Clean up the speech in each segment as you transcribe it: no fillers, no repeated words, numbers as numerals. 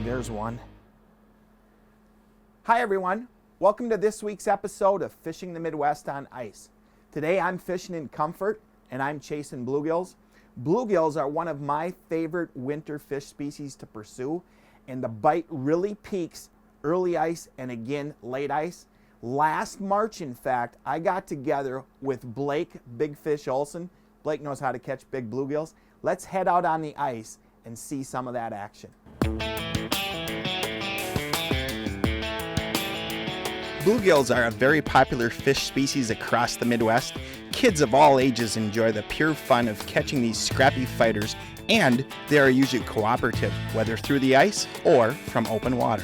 there's one. Hi everyone, welcome to this week's episode of Fishing the Midwest on Ice. Today I'm fishing in Comfort and I'm chasing bluegills. Bluegills are one of my favorite winter fish species to pursue, and the bite really peaks early ice and again late ice. Last March, in fact, I got together with Blake Big Fish Olson. Blake knows how to catch big bluegills. Let's head out on the ice and see some of that action. Bluegills are a very popular fish species across the Midwest. Kids of all ages enjoy the pure fun of catching these scrappy fighters, and they are usually cooperative, whether through the ice or from open water.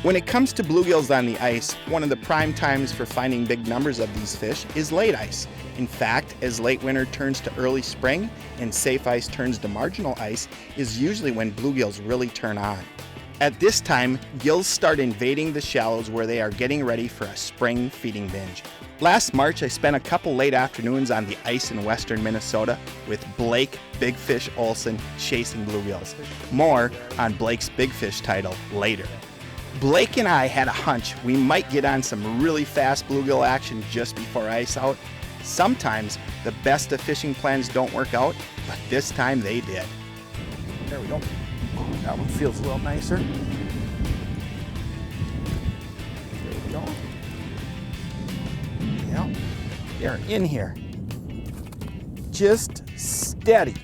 When it comes to bluegills on the ice, one of the prime times for finding big numbers of these fish is late ice. In fact, as late winter turns to early spring and safe ice turns to marginal ice is usually when bluegills really turn on. At this time, gills start invading the shallows where they are getting ready for a spring feeding binge. Last March, I spent a couple late afternoons on the ice in western Minnesota with Blake Big Fish Olson chasing bluegills. More on Blake's Big Fish title later. Blake and I had a hunch we might get on some really fast bluegill action just before ice out. Sometimes the best of fishing plans don't work out, but this time they did. There we go. That one feels a little nicer. There we go. Yeah, they're in here. Just steady.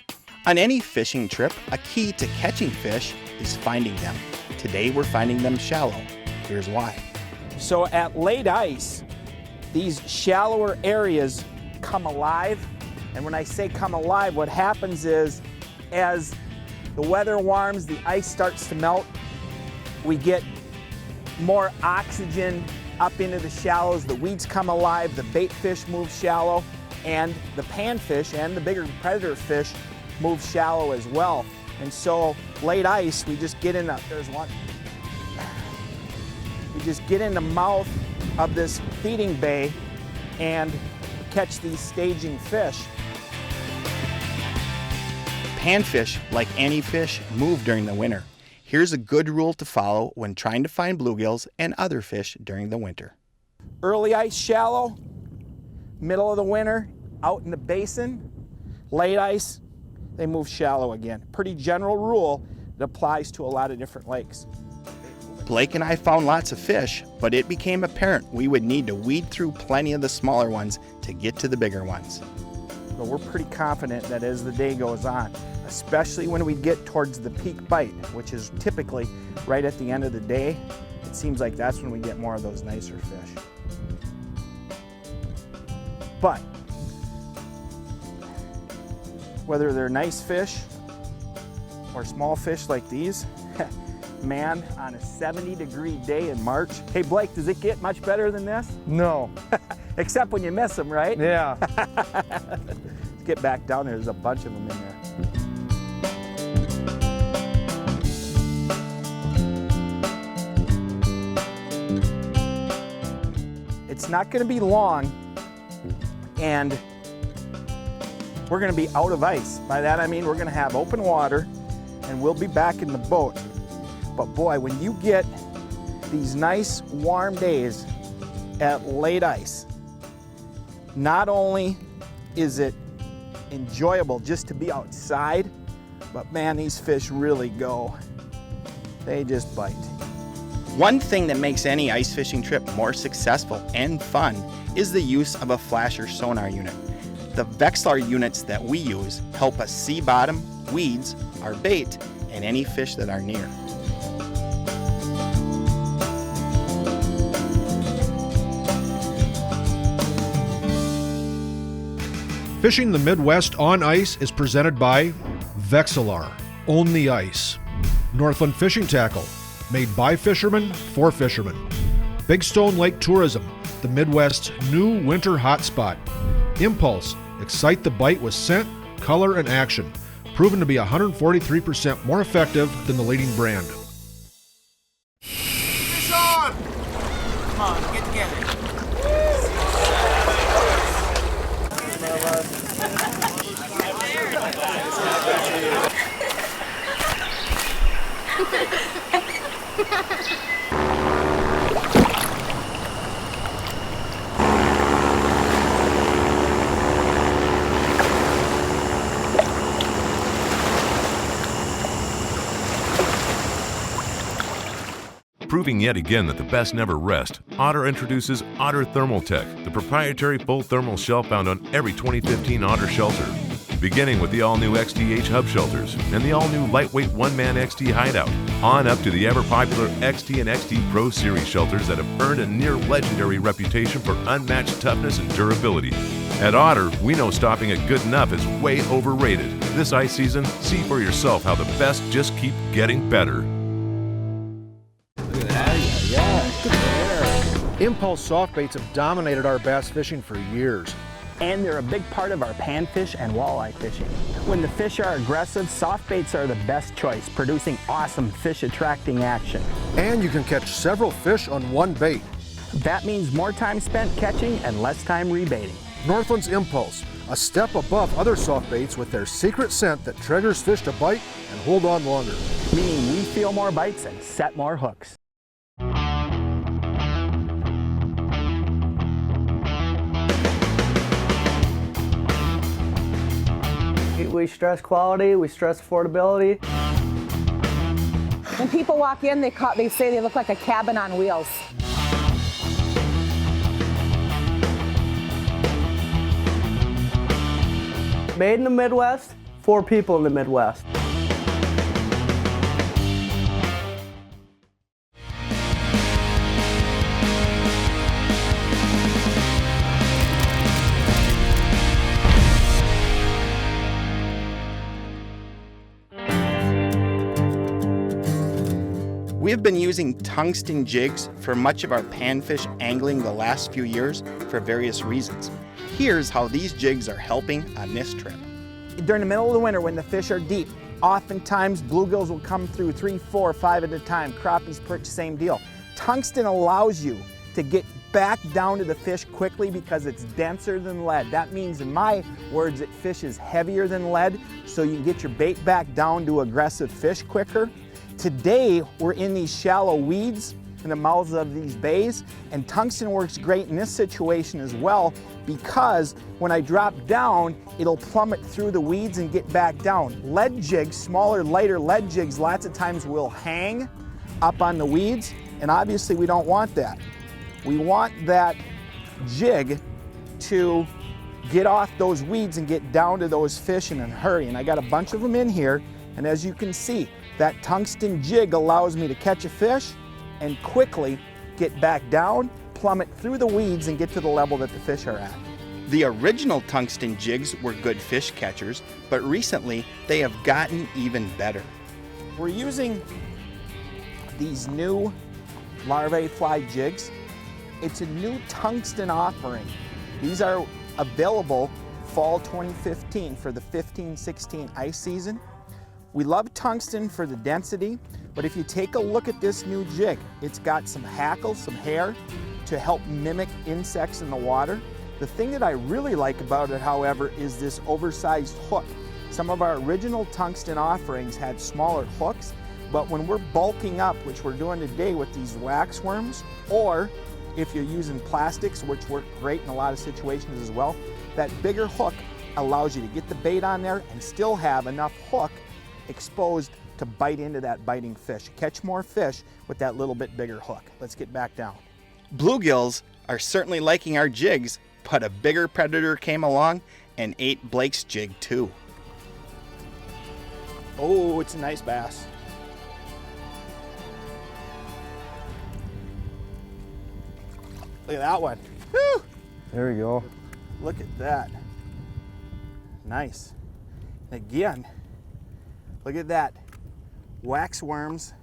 On any fishing trip, a key to catching fish is finding them. Today we're finding them shallow. Here's why. So at late ice, these shallower areas come alive. And when I say come alive, what happens is as the weather warms, the ice starts to melt, we get more oxygen up into the shallows, the weeds come alive, the bait fish move shallow, and the panfish and the bigger predator fish move shallow as well. And so late ice, we just get in the, there's one. We just get in the mouth of this feeding bay and catch these staging fish. Panfish, like any fish, move during the winter. Here's a good rule to follow when trying to find bluegills and other fish during the winter. Early ice shallow, middle of the winter, out in the basin. Late ice, they move shallow again. Pretty general rule that applies to a lot of different lakes. Blake and I found lots of fish, but it became apparent we would need to weed through plenty of the smaller ones to get to the bigger ones. But we're pretty confident that as the day goes on, especially when we get towards the peak bite, which is typically right at the end of the day, it seems like that's when we get more of those nicer fish. But whether they're nice fish or small fish like these, man, on a 70-degree day in March. Hey Blake, does it get much better than this? No. Except when you miss them, right? Yeah. Let's get back down there. There's a bunch of them in there. It's not going to be long, and we're going to be out of ice. By that I mean we're going to have open water, and we'll be back in the boat. But boy, when you get these nice warm days at late ice, not only is it enjoyable just to be outside, but man, these fish really go. They just bite. One thing that makes any ice fishing trip more successful and fun is the use of a flasher sonar unit. The Vexilar units that we use help us see bottom, weeds, our bait, and any fish that are near. Fishing the Midwest on ice is presented by Vexilar. Own the ice. Northland Fishing Tackle. Made by fishermen for fishermen. Big Stone Lake Tourism. The Midwest's new winter hotspot. Impulse. Excite the bite with scent, color, and action. Proven to be 143% more effective than the leading brand. Fish on! Come on, get together. Proving yet again that the best never rest, Otter introduces Otter Thermal Tech, the proprietary full thermal shell found on every 2015 Otter shelter. Beginning with the all-new XT-H hub shelters and the all-new lightweight one-man XT hideout, on up to the ever-popular XT and XT Pro Series shelters that have earned a near-legendary reputation for unmatched toughness and durability. At Otter, we know stopping at good enough is way overrated. This ice season, see for yourself how the best just keep getting better. Impulse soft baits have dominated our bass fishing for years. And they're a big part of our panfish and walleye fishing. When the fish are aggressive, soft baits are the best choice, producing awesome fish-attracting action. And you can catch several fish on one bait. That means more time spent catching and less time rebaiting. Northland's Impulse, a step above other soft baits with their secret scent that triggers fish to bite and hold on longer. Meaning we feel more bites and set more hooks. We stress quality, we stress affordability. When people walk in, they say they look like a cabin on wheels. Made in the Midwest, for people in the Midwest. We have been using tungsten jigs for much of our panfish angling the last few years for various reasons. Here's how these jigs are helping on this trip. During the middle of the winter when the fish are deep, oftentimes bluegills will come through 3, 4, 5 at a time, crappies, perch, same deal. Tungsten allows you to get back down to the fish quickly because it's denser than lead. That means, in my words, that fish is heavier than lead, so you can get your bait back down to aggressive fish quicker. Today, we're in these shallow weeds in the mouths of these bays, and tungsten works great in this situation as well because when I drop down, it'll plummet through the weeds and get back down. Lead jigs, smaller, lighter lead jigs, lots of times will hang up on the weeds, and obviously we don't want that. We want that jig to get off those weeds and get down to those fish in a hurry, and I got a bunch of them in here, and as you can see, that tungsten jig allows me to catch a fish and quickly get back down, plummet through the weeds, and get to the level that the fish are at. The original tungsten jigs were good fish catchers, but recently they have gotten even better. We're using these new larvae fly jigs. It's a new tungsten offering. These are available fall 2015 for the 15-16 ice season. We love tungsten for the density, but if you take a look at this new jig, it's got some hackle, some hair to help mimic insects in the water. The thing that I really like about it, however, is this oversized hook. Some of our original tungsten offerings had smaller hooks, but when we're bulking up, which we're doing today with these wax worms, or if you're using plastics, which work great in a lot of situations as well, that bigger hook allows you to get the bait on there and still have enough hook exposed to bite into that biting fish. Catch more fish with that little bit bigger hook. Let's get back down. Bluegills are certainly liking our jigs, but a bigger predator came along and ate Blake's jig too. Oh, it's a nice bass. Look at that one. Whew. There we go. Look at that. Nice. Again, look at that. Wax worms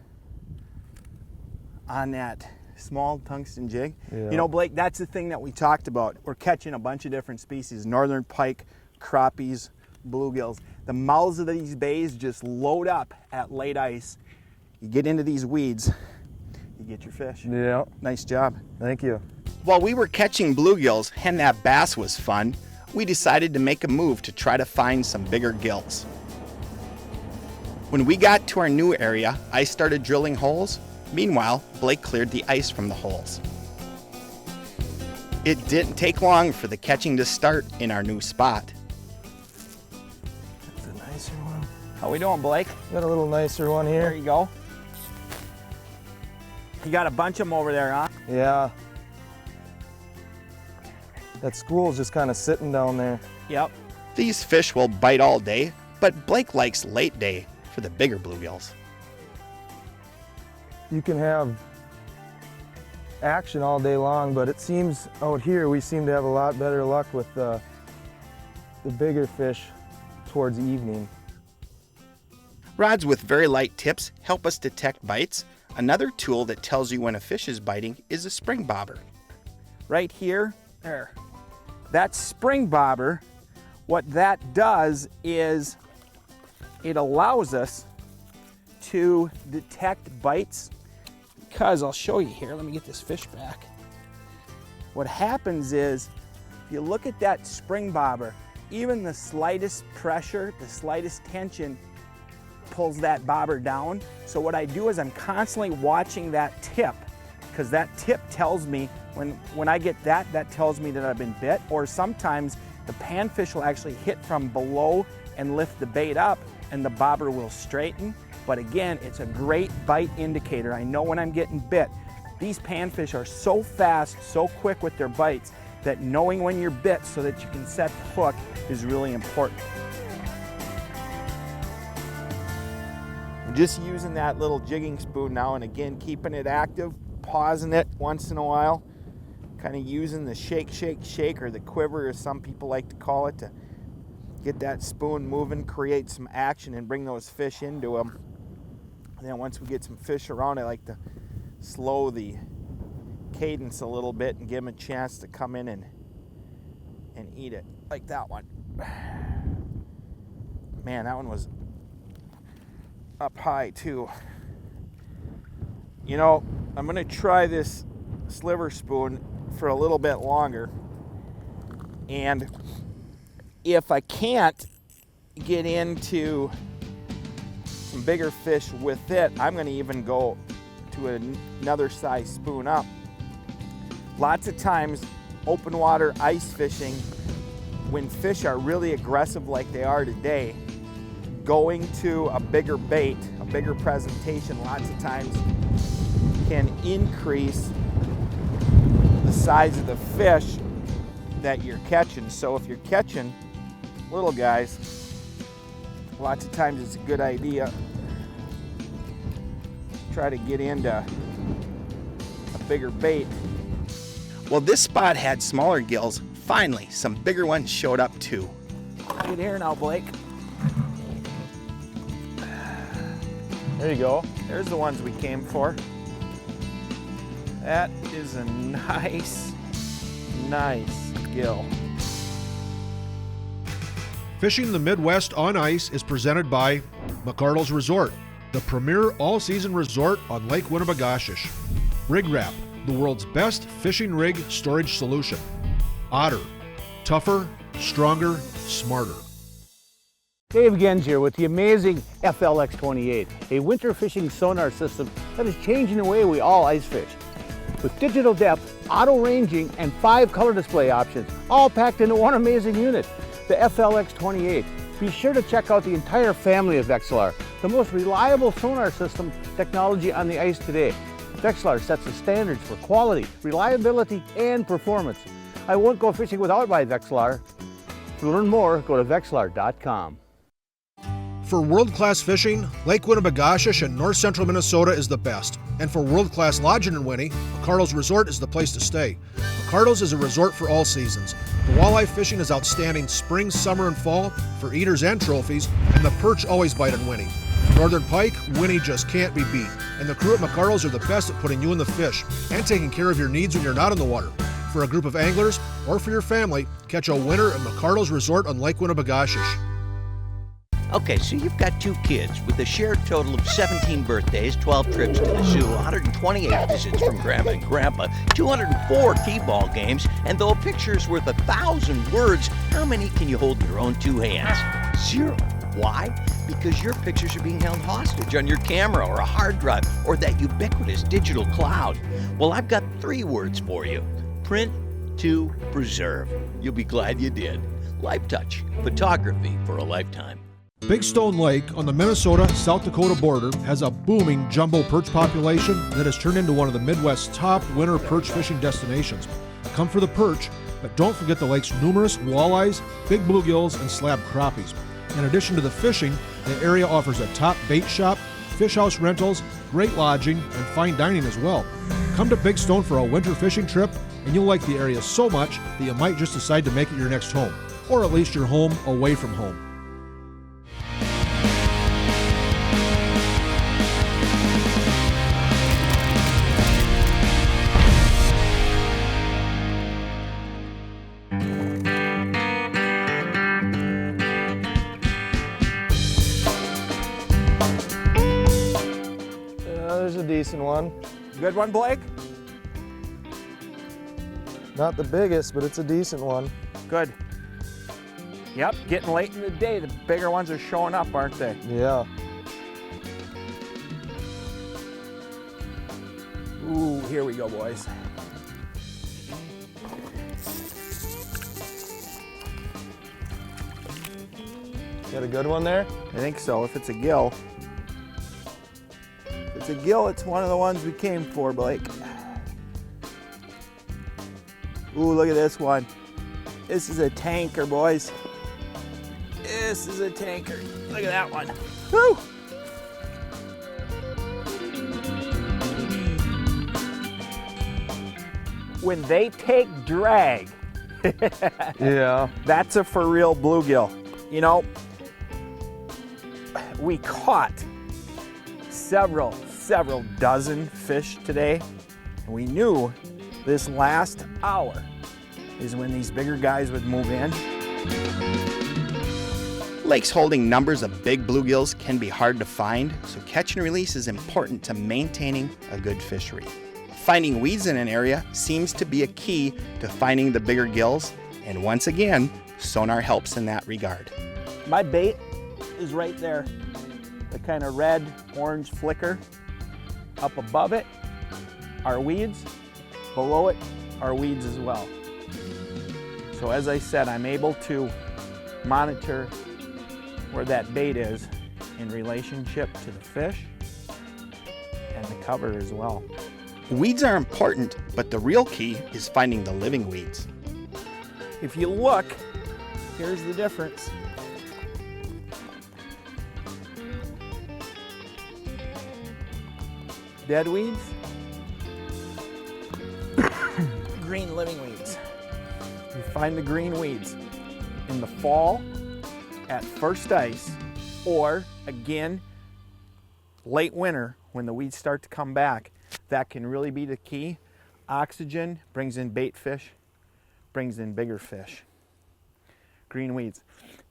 on that small tungsten jig. Yeah. You know, Blake, that's the thing that we talked about. We're catching a bunch of different species, northern pike, crappies, bluegills. The mouths of these bays just load up at late ice. You get into these weeds, you get your fish. Yeah. Nice job. Thank you. While we were catching bluegills and that bass was fun, we decided to make a move to try to find some bigger gills. When we got to our new area, I started drilling holes. Meanwhile, Blake cleared the ice from the holes. It didn't take long for the catching to start in our new spot. That's a nicer one. How we doing, Blake? Got a little nicer one There here. you go. You got a bunch of them over there, huh? Yeah. That school's just kind of sitting down there. Yep. These fish will bite all day, but Blake likes late day for the bigger bluegills. You can have action all day long, but it seems out here we seem to have a lot better luck with the bigger fish towards evening. Rods with very light tips help us detect bites. Another tool that tells you when a fish is biting is a spring bobber. Right here, there. That spring bobber, what that does is it allows us to detect bites, because I'll show you here. Let me get this fish back. What happens is, if you look at that spring bobber, even the slightest pressure, the slightest tension pulls that bobber down. So what I do is I'm constantly watching that tip, because that tip tells me when I get that tells me that I've been bit. Or sometimes the panfish will actually hit from below and lift the bait up, and the bobber will straighten. But again, it's a great bite indicator. I know when I'm getting bit. These panfish are so fast, so quick with their bites, that knowing when you're bit so that you can set the hook is really important. I'm just using that little jigging spoon now and again, keeping it active, pausing it once in a while, kind of using the shake, shake, shake, or the quiver as some people like to call it, to get that spoon moving, create some action, and bring those fish into them. And then once we get some fish around, I like to slow the cadence a little bit and give them a chance to come in and eat it, like that one. Man, that one was up high too. You know, I'm gonna try this sliver spoon for a little bit longer, and if I can't get into some bigger fish with it, I'm gonna even go to another size spoon up. Lots of times, open water ice fishing, when fish are really aggressive like they are today, going to a bigger bait, a bigger presentation, lots of times can increase the size of the fish that you're catching. So if you're catching little guys, lots of times it's a good idea to try to get into a bigger bait. Well, this spot had smaller gills. Finally, some bigger ones showed up too. Get here now, Blake. There you go. There's the ones we came for. That is a nice gill. Fishing the Midwest on ice is presented by McArdle's Resort, the premier all-season resort on Lake Winnipesaukee. Rig Wrap, the world's best fishing rig storage solution. Otter, tougher, stronger, smarter. Dave Gens here with the amazing FLX28, a winter fishing sonar system that is changing the way we all ice fish. With digital depth, auto ranging, and 5 color display options, all packed into one amazing unit, the FLX28. Be sure to check out the entire family of Vexilar, the most reliable sonar system technology on the ice today. Vexilar sets the standards for quality, reliability, and performance. I won't go fishing without my Vexilar. To learn more, go to Vexilar.com. For world-class fishing, Lake Winnipesaukee and north central Minnesota is the best. And for world-class lodging in Winnie, McArdle's Resort is the place to stay. McArdle's is a resort for all seasons. The walleye fishing is outstanding spring, summer, and fall for eaters and trophies, and the perch always bite on Winnie. Northern pike, Winnie just can't be beat. And the crew at McArdle's are the best at putting you in the fish and taking care of your needs when you're not in the water. For a group of anglers or for your family, catch a winner at McArdle's Resort on Lake Winnipesaukee. Okay, so you've got 2 kids with a shared total of 17 birthdays, 12 trips to the zoo, 128 visits from Grandma and Grandpa, 204 T-ball games, and though a picture is worth 1,000 words, how many can you hold in your own 2 hands? 0. Why? Because your pictures are being held hostage on your camera or a hard drive or that ubiquitous digital cloud. Well, I've got 3 words for you. Print to preserve. You'll be glad you did. LifeTouch, photography for a lifetime. Big Stone Lake on the Minnesota-South Dakota border has a booming jumbo perch population that has turned into one of the Midwest's top winter perch fishing destinations. Come for the perch, but don't forget the lake's numerous walleyes, big bluegills, and slab crappies. In addition to the fishing, the area offers a top bait shop, fish house rentals, great lodging, and fine dining as well. Come to Big Stone for a winter fishing trip, and you'll like the area so much that you might just decide to make it your next home, or at least your home away from home. There's a decent one. Good one, Blake? Not the biggest, but it's a decent one. Good. Yep, getting late in the day, the bigger ones are showing up, aren't they? Yeah. Ooh, here we go, boys. Got a good one there? I think so, if it's a gill. If it's a gill, it's one of the ones we came for, Blake. Ooh, look at this one. This is a tanker, boys. This is a tanker. Look at that one. Woo! When they take drag, Yeah. that's a for real bluegill. You know, we caught several dozen fish today, and we knew this last hour is when these bigger guys would move in. Lakes holding numbers of big bluegills can be hard to find, so catch and release is important to maintaining a good fishery. Finding weeds in an area seems to be a key to finding the bigger gills, and once again, sonar helps in that regard. My bait is right there, the kind of red, orange flicker. Up above it are weeds, below it are weeds as well. So as I said, I'm able to monitor where that bait is in relationship to the fish and the cover as well. Weeds are important, but the real key is finding the living weeds. If you look, here's the difference. Dead weeds, green living weeds. You find the green weeds in the fall at first ice, or again, late winter when the weeds start to come back. That can really be the key. Oxygen brings in bait fish, brings in bigger fish. Green weeds.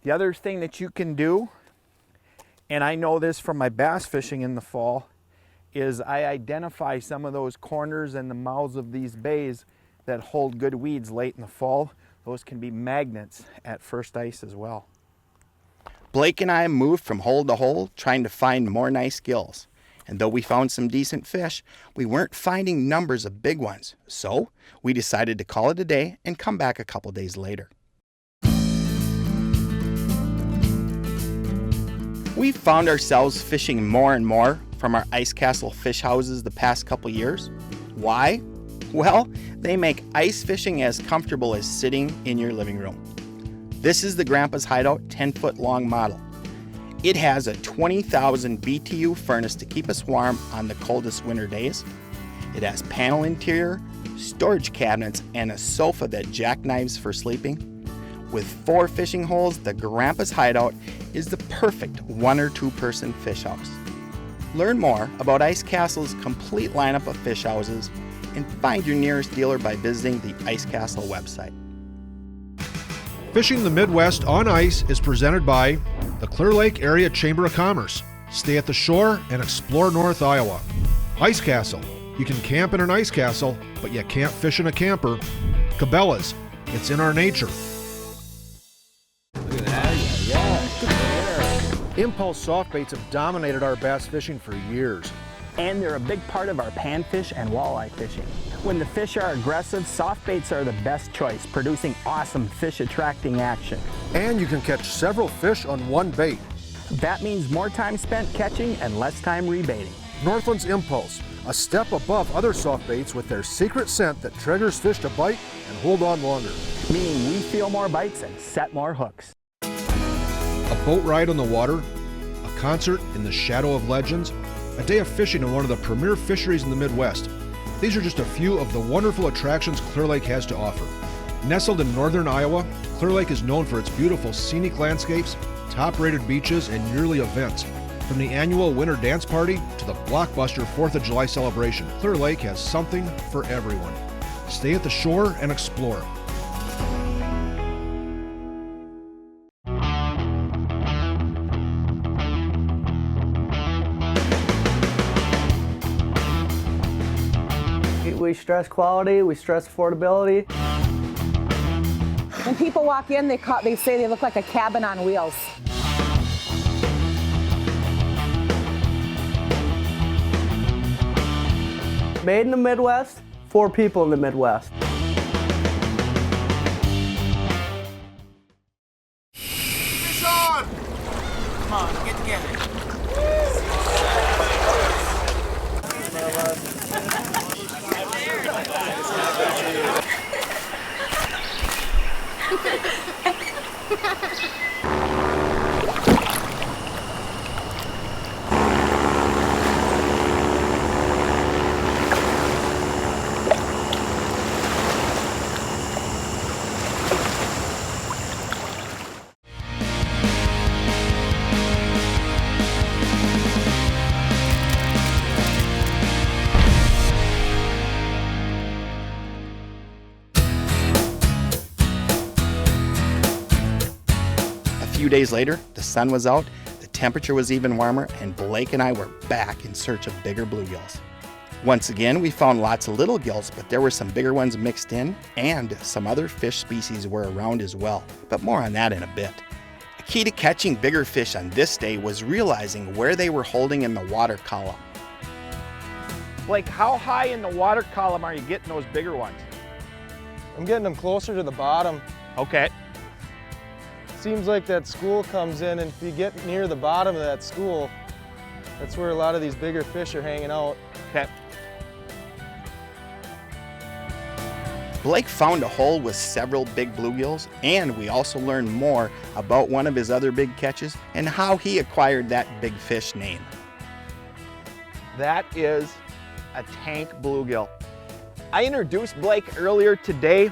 The other thing that you can do, and I know this from my bass fishing in the fall, is I identify some of those corners and the mouths of these bays that hold good weeds late in the fall. Those can be magnets at first ice as well. Blake and I moved from hole to hole trying to find more nice gills. And though we found some decent fish, we weren't finding numbers of big ones. So we decided to call it a day and come back a couple days later. We found ourselves fishing more and more from our ice castle fish houses the past couple years. Why? Well, they make ice fishing as comfortable as sitting in your living room. This is the Grandpa's Hideout 10-foot long model. It has a 20,000 BTU furnace to keep us warm on the coldest winter days. It has panel interior, storage cabinets, and a sofa that jackknives for sleeping. With 4 fishing holes, the Grandpa's Hideout is the perfect 1 or 2 person fish house. Learn more about Ice Castle's complete lineup of fish houses and find your nearest dealer by visiting the Ice Castle website. Fishing the Midwest on ice is presented by the Clear Lake Area Chamber of Commerce. Stay at the shore and explore North Iowa. Ice Castle. You can camp in an ice castle, but you can't fish in a camper. Cabela's. It's in our nature. Look at that. Yeah. Impulse soft baits have dominated our bass fishing for years. And they're a big part of our panfish and walleye fishing. When the fish are aggressive, soft baits are the best choice, producing awesome fish attracting action. And you can catch several fish on one bait. That means more time spent catching and less time rebaiting. Northland's Impulse, a step above other soft baits with their secret scent that triggers fish to bite and hold on longer. Meaning we feel more bites and set more hooks. A boat ride on the water, a concert in the shadow of legends, a day of fishing in one of the premier fisheries in the Midwest. These are just a few of the wonderful attractions Clear Lake has to offer. Nestled in northern Iowa, Clear Lake is known for its beautiful scenic landscapes, top-rated beaches, and yearly events. From the annual Winter Dance Party to the blockbuster 4th of July celebration, Clear Lake has something for everyone. Stay at the shore and explore. We stress quality, we stress affordability. When people walk in, they say they look like a cabin on wheels. Made in the Midwest, for people in the Midwest. Fish on! Come on, get together. A few days later, the sun was out, the temperature was even warmer, and Blake and I were back in search of bigger bluegills. Once again, we found lots of little gills, but there were some bigger ones mixed in, and some other fish species were around as well, but more on that in a bit. The key to catching bigger fish on this day was realizing where they were holding in the water column. Blake, how high in the water column are you getting those bigger ones? I'm getting them closer to the bottom. Okay. Seems like that school comes in, and if you get near the bottom of that school, that's where a lot of these bigger fish are hanging out. Okay. Blake found a hole with several big bluegills, and we also learned more about one of his other big catches and how he acquired that big fish name. That is a tank bluegill. I introduced Blake earlier today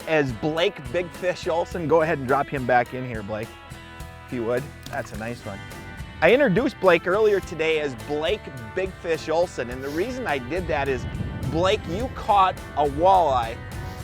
as Blake Big Fish Olson. Go ahead and drop him back in here, Blake, if you would. That's a nice one. I introduced Blake earlier today as Blake Big Fish Olson, and the reason I did that is, Blake, you caught a walleye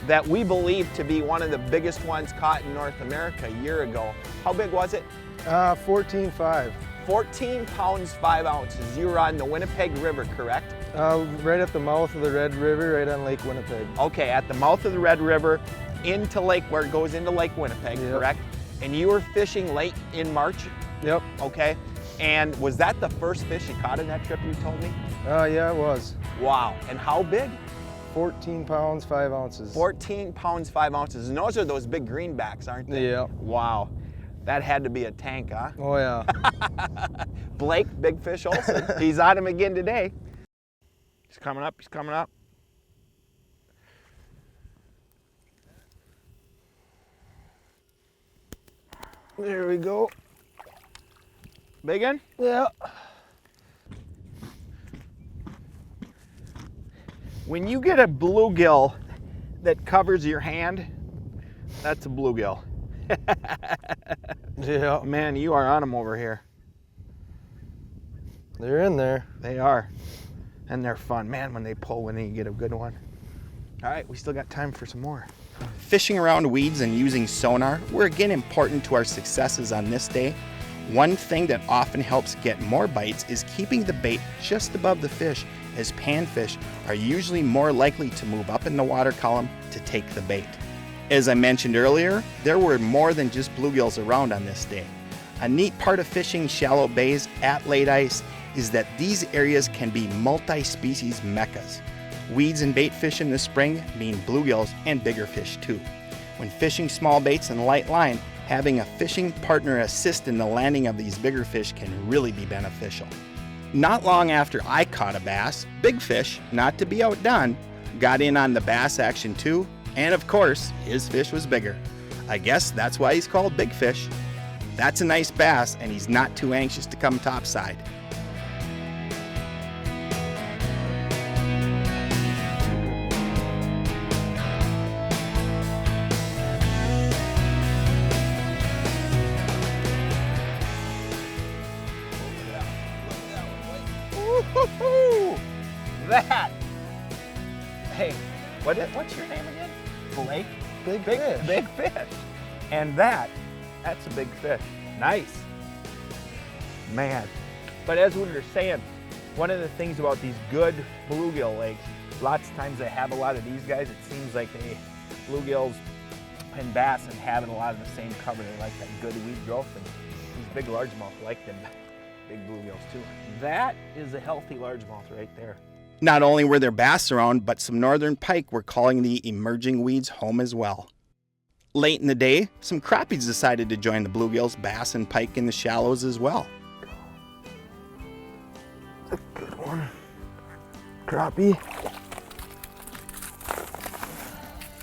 that we believe to be one of the biggest ones caught in North America a year ago. How big was it? 14.5. 14 pounds, 5 ounces. You were on the Winnipeg River, correct? Right at the mouth of the Red River, right on Lake Winnipeg. Okay, at the mouth of the Red River, into Lake, where it goes into Lake Winnipeg, Yep. correct? And you were fishing late in March? Yep. Okay. And was that the first fish you caught in that trip, you told me? Yeah, it was. Wow. And how big? 14 pounds, 5 ounces. 14 pounds, 5 ounces. And those are those big greenbacks, aren't they? Yeah. Wow. That had to be a tank, huh? Oh, yeah. Blake, Big Fish Olson. He's on him again today. He's coming up, he's coming up. There we go. Big one? Yeah. When you get a bluegill that covers your hand, that's a bluegill. Yeah. Man, you are on them over here. They're in there. They are. And they're fun. Man, when they pull, when you get a good one. All right, we still got time for some more. Fishing around weeds and using sonar were again important to our successes on this day. One thing that often helps get more bites is keeping the bait just above the fish, as panfish are usually more likely to move up in the water column to take the bait. As I mentioned earlier, there were more than just bluegills around on this day. A neat part of fishing shallow bays at late ice is that these areas can be multi-species meccas. Weeds and bait fish in the spring mean bluegills and bigger fish too. When fishing small baits and light line, Having a fishing partner assist in the landing of these bigger fish can really be beneficial. Not long after I caught a bass, Big Fish, not to be outdone, got in on the bass action too, and of course, his fish was bigger. I guess that's why he's called Big Fish. That's a nice bass, and he's not too anxious to come topside. Woo-hoo-hoo! That! Hey, what's your name again? Blake? Big fish. Big fish. And that's a big fish. Nice. Man. But as we were saying, one of the things about these good bluegill lakes, lots of times they have a lot of these guys. It seems like bluegills and bass and having a lot of the same cover. They like that good weed growth, and these big largemouth like them big bluegills too. That is a healthy largemouth right there. Not only were there bass around, but some northern pike were calling the emerging weeds home as well. Late in the day, some crappies decided to join the bluegills, bass, and pike in the shallows as well. That's a good one. Crappie.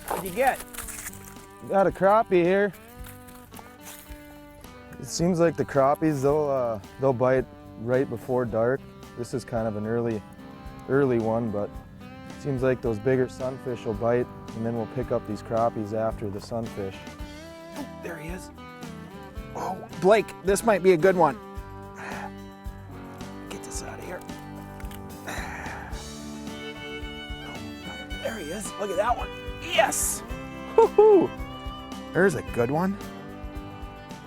What'd you get? Got a crappie here. It seems like the crappies, they'll bite right before dark. This is kind of an early one, but it seems like those bigger sunfish will bite, and then we'll pick up these crappies after the sunfish. Oh, there he is. Oh, Blake, this might be a good one. Get this out of here. There he is. Look at that one. Yes! Woohoo! There's a good one.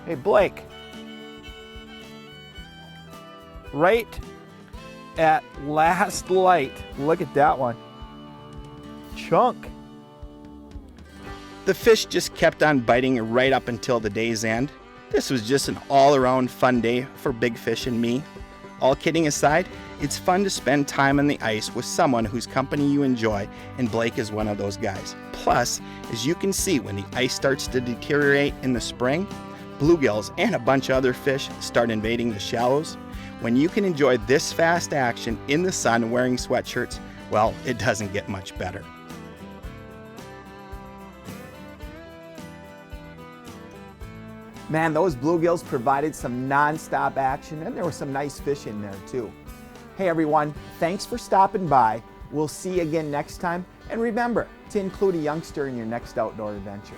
Hey, Blake. Right at last light. Look at that one. Chunk. The fish just kept on biting right up until the day's end. This was just an all-around fun day for Big Fish and me. All kidding aside, it's fun to spend time on the ice with someone whose company you enjoy, and Blake is one of those guys. Plus, as you can see, when the ice starts to deteriorate in the spring, bluegills and a bunch of other fish start invading the shallows. When you can enjoy this fast action in the sun wearing sweatshirts, well, it doesn't get much better. Man, those bluegills provided some non-stop action, and there was some nice fish in there too. Hey everyone, thanks for stopping by. We'll see you again next time, and remember to include a youngster in your next outdoor adventure.